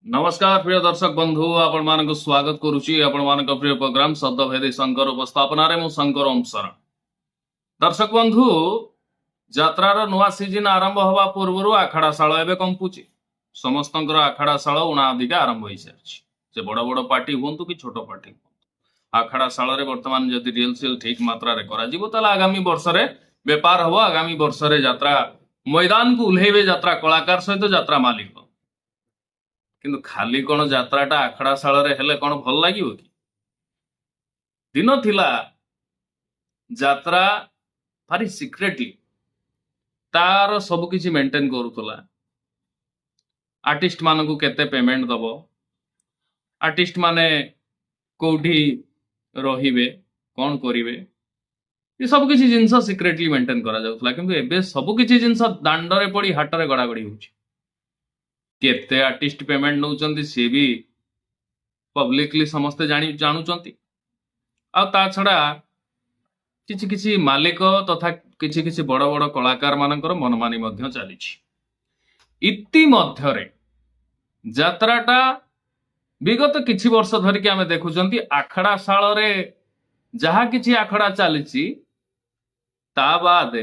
नमस्कार प्रिय दर्शक बंधु आपण मानक स्वागत करुची आपण मानक प्रिय प्रोग्राम शब्दभेदी शंकर उपस्थापन मु शंकर ओम शरण। दर्शक बंधु यात्रार नुआ सीजन आरंभ हवा पूर्व आखड़ा शाल एवं कंपुची समस्त आखड़ा शाल उणा अधिका आरंभ हो सारी से बड़ बड़ पार्टी हूँ कि छोट पार्टी हूँ आखड़ा शाल बर्तमान जदि रिहर्सल ठीक मात्रा करा आगामी वर्ष बेपार हम आगामी वर्ष यात्रा मैदान को उल्हेबे यात्रा कलाकार सहित यात्रा मालिक किंतु खाली कौन यात्राटा आखड़ा शाल हेले कौन भल लगे कि दिन थिला यात्रा भारी सिक्रेटली तार सब किसी मेंटेन करूला आर्टिस्ट मानू केते पेमेंट दब आर्टिस्ट माने कोठी रहिबे कौन करिवे ये सब किसी जिनस सिक्रेटली मेंटेन करा जाउथला किंतु एबे सब किसी जिनस दांडरे पड़ी हाटरे गड़ागड़ी होउची केते आर्टिस्ट पेमेंट नौचंती सी भी पब्लिकली समस्ते जानुचंती आ ता छड़ा किछि किछि मालिक तथा किछि किछि बड़ बड़ कलाकार मानकर मनमानी मध्य चलीछि। इति मध्यरे यात्राटा विगत किछि वर्ष धरिकी आमे देखुचंती आखड़ा शाल रे जहा किछि आखड़ा चलीछि ता बाद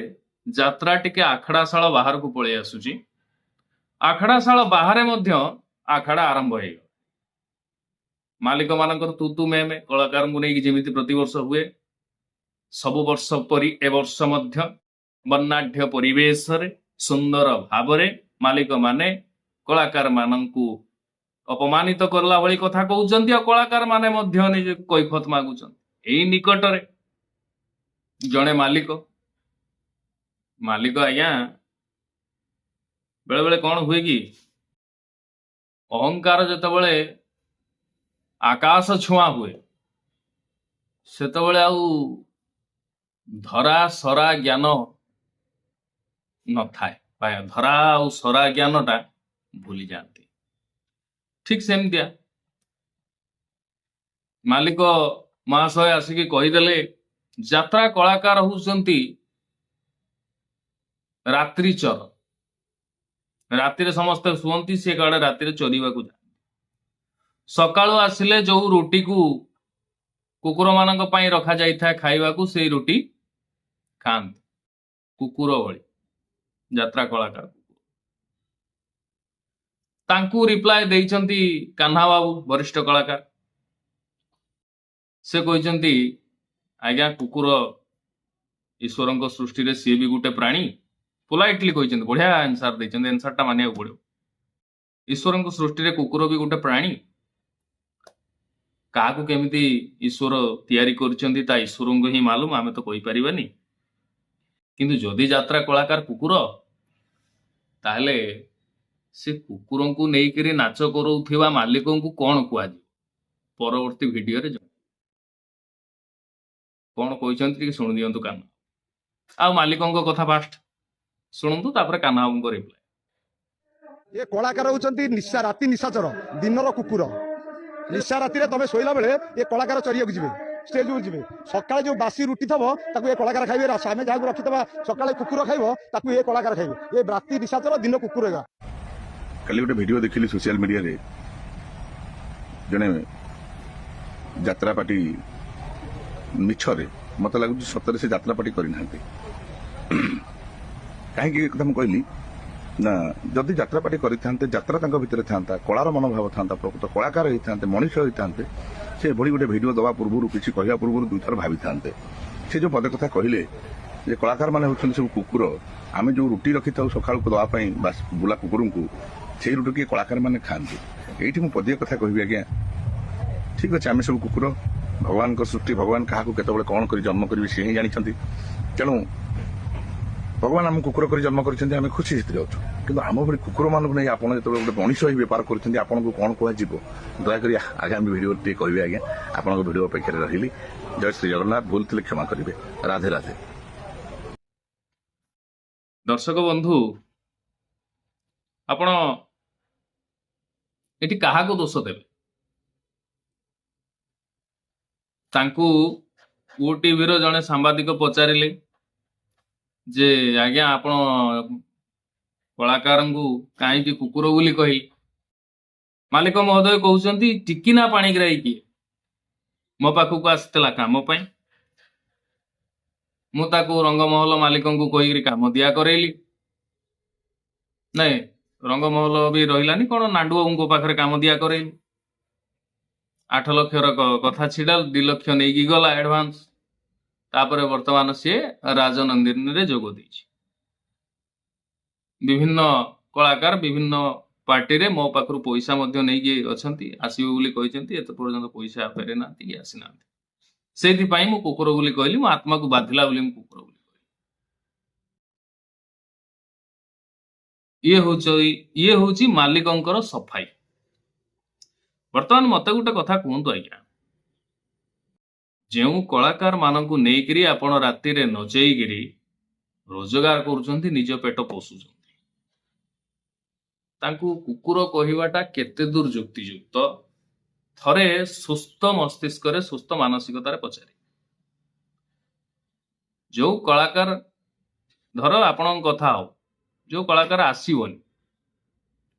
यात्रा टिके आखड़ा शाल बाहर को पळे आसुची आखड़ा शाल बाहर मध्य आखड़ा आरंभ हो मालिक मानकर तू तू मैं कलाकार को नहीं जमी प्रतिवर्ष हुए सब वर्ष परी ए वर्ष मध्य वर्णाढ्य परिवेश रे सुंदर भाव मालिक माने कलाकार मानंकु अपमानित करला भली कथा कहउचंती आ कलाकार माने मध्य निज कैफत मागुचंती। एई निकट रे जणे मालिक आज्ञा बेले बेले कौन हुए कि अहंकार जितेबले आकाश छुआ हुए सेतबले आउ धरा सरा ज्ञान न थाए धरा आउ सरा ज्ञानटा भूली जाती ठीक सेमतिया मालिक महाशय आसिकी कहीदेले यात्रा कलाकार होउचंती रात्रि चर राति समस्ते शुअती सी काड़े राति चरिया सकाळु आसिले जो रुटी को कुकुर मान रखा जाए खाइबा से रुटी खाते कुकुर भली यात्रा कलाकार तांकु रिप्लाय देइचंती कान्हा बाबू वरिष्ठ कलाकार से कहते आज्ञा कुकुर ईश्वर सृष्टि रे सी भी गोटे प्राणी पोलाइटली कहते बढ़िया आंसर देते आंसरटा मानिया पड़ो ईश्वर सृष्टि कुकुर भी गोटे प्राणी क्या केमिति ईश्वर तैयारी कर ईश्वर ही मालूम आमे तो कहि परिबानी किंतु जदि यात्रा कलाकार कुकुर ताहले से कुकुर को नेइकरी नाच करूथिबा मालिक को कौन कुआ परवर्ती वीडियो रे कौन कहते शुणी दिंतु कान आ मालिकों कथा फास्ट शुणु तापर कान्हा बाबू रिप्लाय ये कलाकार होउचंती निशा राति निशाचर दिनर कुकुर निशा राति रे तमे सोइला बेले ये कलाकार चरिया जिवे स्टेज को जिवे सकाळे जो बासी रुटी थबो ताकू ये कलाकार खाइबे आमे जागु रखितबा सकाळे कुकुर खाइबो ताकू ये कलाकार खाइबे ये राति निशाचर दिन कुकुर हेगा। कल गोटे वीडियो देखिली सोशल मीडिया रे जने यात्रा पार्टी मिछरे मत लगुच सतरे से यात्रा पार्टी करिना कहीं कहली ना जदि यात्रा पार्टी करते यात्रा भितर था कलार मनोभाव था प्रकृत कलाकार होते मनीष होते से भली गोटे भिड दवा पूर्व किसी कहवा पूर्व दुई थर भावी था से जो पदे कथा कहले जे कलाकार मैंने होती सब कुकुर आम जो रुटी रखी था सका दवाई बुला कुकुर को से रुटी किए कलाकार मैंने खाते ये पदे कथा कह आज्ञा ठीक अच्छे आम सब कुकुर भगवान सृष्टि भगवान क्या कौन कर जन्म करेंगे सी ही जानते तेणु भगवान आम कुकुर कर जन्म कर खुशी से जाऊँ कि आम भाई कुकुर मानक नहीं आप जो गोटे मनीष ही बेपार कर आपको कौन कह दयाकोरी आगामी भिडियो टे कहे आज्ञा आपन भिडियो अपेक्षा रही जय श्री जगन्नाथ भूल थे क्षमा करेंगे राधे राधे। दर्शक बंधु आपण एटी कहा को दोष देवे तांकू ओटीवी रो जने सांबादिक पचारिले जे आज्ञा आपण कलाकार को कहीं कुकुर बोली कहले ମାଲିକ ମହୋଦୟ କହୁଛନ୍ତି ଟିକିନା ପାଣିଗ୍ରାହୀ କିଏ ମୋ ପାଖକୁ ଆସିଥିଲା କାମ ପାଇଁ। ମୁଁ ତାକୁ ରଙ୍ଗମହଲ ମାଲିକଙ୍କୁ କହିକିରି କାମ ଦିଆ କରେଇଲି। ନାଇଁ ରଙ୍ଗମହଲ ବି ରହିଲାନି, କଣ ନାଣ୍ଡୁ ବାବୁଙ୍କ ପାଖରେ କାମ ଦିଆ କରେଇଲି। 8 ଲକ୍ଷର କଥା ଛିଡା, 2 ଲକ୍ଷ ନେଇକି ଗଲା ଆଡଭାନ୍ସ। ତାପରେ ବର୍ତ୍ତମାନ ସିଏ ରାଜନନ୍ଦିନୀରେ ଯୋଗ ଦେଇଛି। ବିଭିନ୍ନ କଳାକାର ବିଭିନ୍ନ ପାର୍ଟିରେ ମୋ ପାଖରୁ ପଇସା ମଧ୍ୟ ନେଇକି ଅଛନ୍ତି, ଆସିବେ ବୋଲି କହିଛନ୍ତି। ଏତେ ପର୍ଯ୍ୟନ୍ତ ପଇସା ଫେରେ ନାହାନ୍ତି କି ଆସିନାହାନ୍ତି। ସେଇଥିପାଇଁ ମୁଁ କୁକୁର ବୋଲି କହିଲି, ମୋ ଆତ୍ମାକୁ ବାଧିଲା ବୋଲି ମୁଁ କୁକୁର ବୋଲି କହିଲି। ଇଏ ହଉଛି ମାଲିକଙ୍କର ସଫାଇ। ବର୍ତ୍ତମାନ ମତେ ଗୋଟେ କଥା କୁହନ୍ତୁ ଆଜ୍ଞା, ଯେଉଁ କଳାକାର ମାନଙ୍କୁ ନେଇକିରି ଆପଣ ରାତିରେ ନଚେଇକିରି ରୋଜଗାର କରୁଛନ୍ତି, ନିଜ ପେଟ ପୋଷୁଛନ୍ତି, ତାଙ୍କୁ କୁକୁର କହିବାଟା କେତେ ଦୂର ଯୁକ୍ତିଯୁକ୍ତ? ଥରେ ସୁସ୍ଥ ମସ୍ତିଷ୍କରେ ସୁସ୍ଥ ମାନସିକତାରେ ପଚାରି, ଯୋଉ କଳାକାର, ଧର ଆପଣଙ୍କ କଥା ହଉ, ଯୋଉ କଳାକାର ଆସିବନି,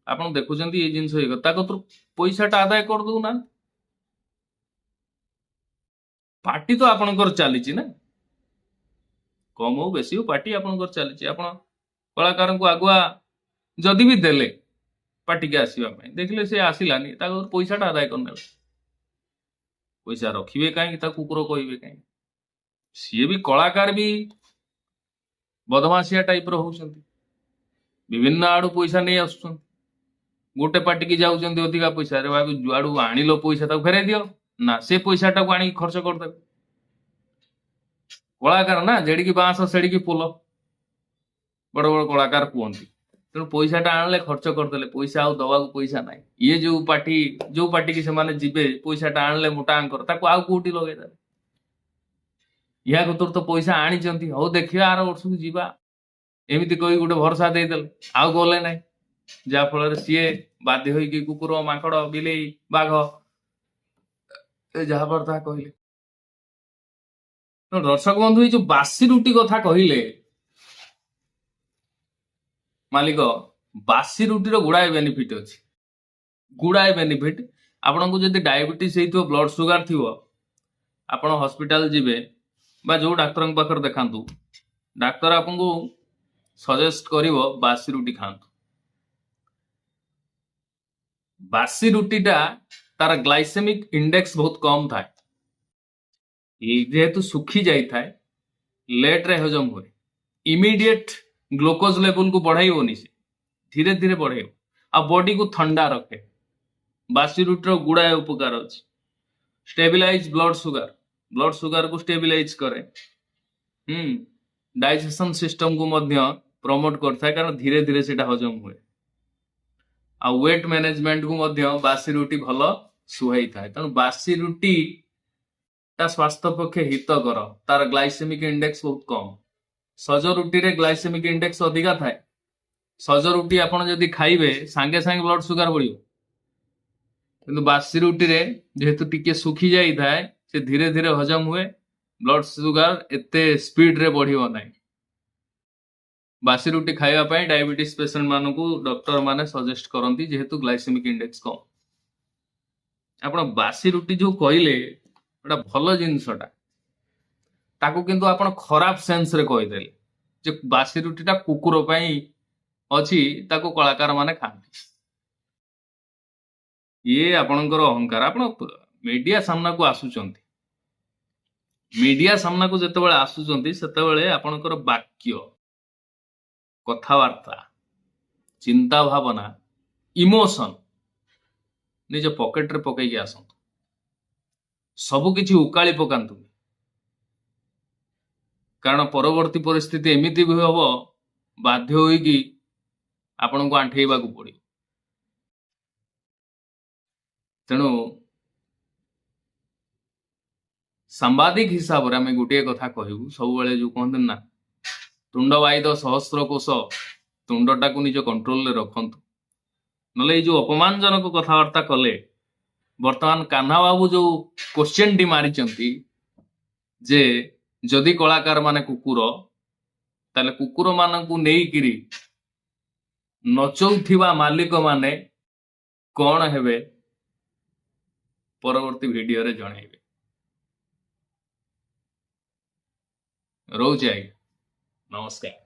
ଆପଣ ଦେଖୁଛନ୍ତି ଏଇ ଜିନିଷ ହେଇଗଲା, ତା କତରୁ ପଇସାଟା ଆଦାୟ କରିଦଉନାହାନ୍ତି। ପାର୍ଟି ତ ଆପଣଙ୍କର ଚାଲିଛି ନା, କମ ହଉ ବେଶୀ ହଉ ପାର୍ଟି ଆପଣଙ୍କର ଚାଲିଛି। ଆପଣ କଳାକାରଙ୍କୁ ଆଗୁଆ ଯଦି ବି ଦେଲେ ପାର୍ଟିକି ଆସିବା ପାଇଁ, ଦେଖିଲେ ସେ ଆସିଲାନି, ତା କତରୁ ପଇସାଟା ଆଦାୟ କରିନେବେ। ପଇସା ରଖିବେ କାହିଁକି, ତା କୁକୁର କହିବେ କାହିଁକି? ସିଏ ବି କଳାକାର ବି ବଦମାସିଆ ଟାଇପର ହଉଛନ୍ତି, ବିଭିନ୍ନ ଆଡୁ ପଇସା ନେଇ ଆସୁଛନ୍ତି। ଗୋଟେ ପାର୍ଟିକି ଯାଉଛନ୍ତି ଅଧିକା ପଇସାରେ, ଭାବି ଯୁଆଡୁ ଆଣିଲ ପଇସା ତାକୁ ଫେରାଇ ଦିଅ ନା, ସେ ପଇସାଟାକୁ ଆଣିକି ଖର୍ଚ୍ଚ କରିଦେବେ। କଳାକାର ନା, ଯେଡିକି ବାଁଶ ସେଡିକି ପୋଲ, ବଡ ବଡ କଳାକାର କୁହନ୍ତି। ତେଣୁ ପଇସାଟା ଆଣିଲେ ଖର୍ଚ୍ଚ କରିଦେଲେ, ପଇସା ଆଉ ଦବାକୁ ପଇସା ନାହିଁ। ଇଏ ଯୋଉ ପାର୍ଟିକି ସେମାନେ ଯିବେ, ପଇସାଟା ଆଣିଲେ ମୋଟା ଅଙ୍କର, ତାକୁ ଆଉ କୋଉଠି ଲଗେଇଦେବେ। ୟା କତରୁ ତ ପଇସା ଆଣିଛନ୍ତି, ହଉ ଦେଖିବା ଆର ବର୍ଷକୁ ଯିବା, ଏମିତି କହି ଗୋଟେ ଭରସା ଦେଇଦେଲେ, ଆଉ ଗଲେ ନାହିଁ। ଯାହା ଫଳରେ ସିଏ ବାଧ୍ୟ ହୋଇକି କୁକୁର, ମାଙ୍କଡ, ବିଲେଇ, ବାଘ ଯାହା ପରେ ତାହା କହିଲେ। ଦର୍ଶକ ବନ୍ଧୁ, ଏଇ ଯୋଉ ବାସି ରୁଟି କଥା କହିଲେ ମାଲିକ, ବାସି ରୁଟିର ଗୁଡାଏ ବେନିଫିଟ ଅଛି, ଗୁଡାଏ ବେନିଫିଟ। ଆପଣଙ୍କୁ ଯଦି ଡାଇବେଟିସ ହେଇଥିବ, ବ୍ଲଡ ସୁଗାର ଥିବ, ଆପଣ ହସ୍ପିଟାଲ ଯିବେ ବା ଯୋଉ ଡାକ୍ତରଙ୍କ ପାଖରେ ଦେଖାନ୍ତୁ, ଡାକ୍ତର ଆପଣଙ୍କୁ ସଜେଷ୍ଟ କରିବ ବାସି ରୁଟି ଖାଆନ୍ତୁ। ବାସି ରୁଟିଟା ତାର ଗ୍ଲାଇସେମିକ ଇଣ୍ଡେକ୍ସ ବହୁତ କମ ଥାଏ, ଯେହେତୁ ଶୁଖି ଯାଇଥାଏ, ଲେଟରେ ହଜମ ହୁଏ। ଇମିଡିଏଟ ଗ୍ଲୁକୋଜ ଲେବୁଲକୁ ବଢାଇବନି, ସେ ଧୀରେ ଧୀରେ ବଢେଇବ, ଆଉ ବଡିକୁ ଥଣ୍ଡା ରଖେ। ବାସି ରୁଟିର ଗୁଡାଏ ଉପକାର ଅଛି। ଷ୍ଟେବିଲାଇଜ ବ୍ଲଡ ସୁଗାରକୁ ଷ୍ଟେବିଲାଇଜ କରେ। ଡାଇଜେସନ ସିଷ୍ଟମକୁ ମଧ୍ୟ ପ୍ରମୋଟ କରିଥାଏ, କାରଣ ଧୀରେ ଧୀରେ ସେଟା ହଜମ ହୁଏ। ଆଉ ୱେଟ ମ୍ୟାନେଜମେଣ୍ଟକୁ ମଧ୍ୟ ବାସି ରୁଟି ଭଲ ସୁହାଇଥାଏ। ତେଣୁ ବାସି ରୁଟି ତା ସ୍ୱାସ୍ଥ୍ୟ ପକ୍ଷେ ହିତକର, ତାର ଗ୍ଲାଇସେମିକ ଇଣ୍ଡେକ୍ସ ବହୁତ କମ। ସଜ ରୁଟିରେ ଗ୍ଲାଇସେମିକ ଇଣ୍ଡେକ୍ସ ଅଧିକା ଥାଏ। ସଜ ରୁଟି ଆପଣ ଯଦି ଖାଇବେ, ସାଙ୍ଗେ ସାଙ୍ଗେ ବ୍ଲଡ ସୁଗାର ବଢିବ। କିନ୍ତୁ ବାସି ରୁଟିରେ ଯେହେତୁ ଟିକେ ଶୁଖି ଯାଇଥାଏ, ସେ ଧୀରେ ଧୀରେ ହଜମ ହୁଏ, ବ୍ଲଡ ସୁଗାର ଏତେ ସ୍ପିଡରେ ବଢିବ ନାହିଁ। ବାସି ରୁଟି ଖାଇବା ପାଇଁ ଡାଇବେଟିସ ପେସେଣ୍ଟ ମାନଙ୍କୁ ଡକ୍ଟର ମାନେ ସଜେଷ୍ଟ କରନ୍ତି, ଯେହେତୁ ଗ୍ଲାଇସେମିକ ଇଣ୍ଡେକ୍ସ କମ। ଆପଣ ବାସି ରୁଟି ଯୋଉ କହିଲେ, ଏଟା ଭଲ ଜିନିଷଟା, ତାକୁ କିନ୍ତୁ ଆପଣ ଖରାପ ସେନ୍ସରେ କହିଦେଲେ ଯେ ବାସି ରୁଟିଟା କୁକୁର ପାଇଁ ଅଛି, ତାକୁ କଳାକାର ମାନେ ଖାଆନ୍ତି। ଇଏ ଆପଣଙ୍କର ଅହଙ୍କାର। ଆପଣ ମିଡିଆ ସାମ୍ନାକୁ ଆସୁଛନ୍ତି, ମିଡିଆ ସାମ୍ନାକୁ ଯେତେବେଳେ ଆସୁଛନ୍ତି, ସେତେବେଳେ ଆପଣଙ୍କର ବାକ୍ୟ, କଥାବାର୍ତ୍ତା, ଚିନ୍ତା ଭାବନା, ଇମୋସନ ନିଜ ପକେଟରେ ପକେଇକି ଆସନ୍ତୁ। ସବୁ କିଛି ଉକାଳି ପକାନ୍ତୁ, କାରଣ ପରବର୍ତ୍ତୀ ପରିସ୍ଥିତି ଏମିତି ବି ହବ, ବାଧ୍ୟ ହୋଇକି ଆପଣଙ୍କୁ ଆଣ୍ଠେଇବାକୁ ପଡିବ। ତେଣୁ ସାମ୍ବାଦିକ ହିସାବରେ ଆମେ ଗୋଟିଏ କଥା କହିବୁ, ସବୁବେଳେ ଯୋଉ କହନ୍ତି ନା, ତୁଣ୍ଡ ବାଇଦ ସହସ୍ର କୋଷ, ତୁଣ୍ଡଟାକୁ ନିଜ କଣ୍ଟ୍ରୋଲରେ ରଖନ୍ତୁ। ନହେଲେ ଏଇ ଯୋଉ ଅପମାନଜନକ କଥାବାର୍ତ୍ତା କଲେ, ବର୍ତ୍ତମାନ କାହ୍ନା ବାବୁ ଯୋଉ କୋଶ୍ଚେନଟି ମାରିଛନ୍ତି ଯେ ଯଦି କଳାକାର ମାନେ କୁକୁର, ତାହେଲେ କୁକୁର ମାନଙ୍କୁ ନେଇକିରି ନଚଉଥିବା ମାଲିକ ମାନେ କଣ ହେବେ, ପରବର୍ତ୍ତୀ ଭିଡିଓରେ ଜଣେଇବେ। ରହୁଛି ଆଜ୍ଞା, ନମସ୍କାର।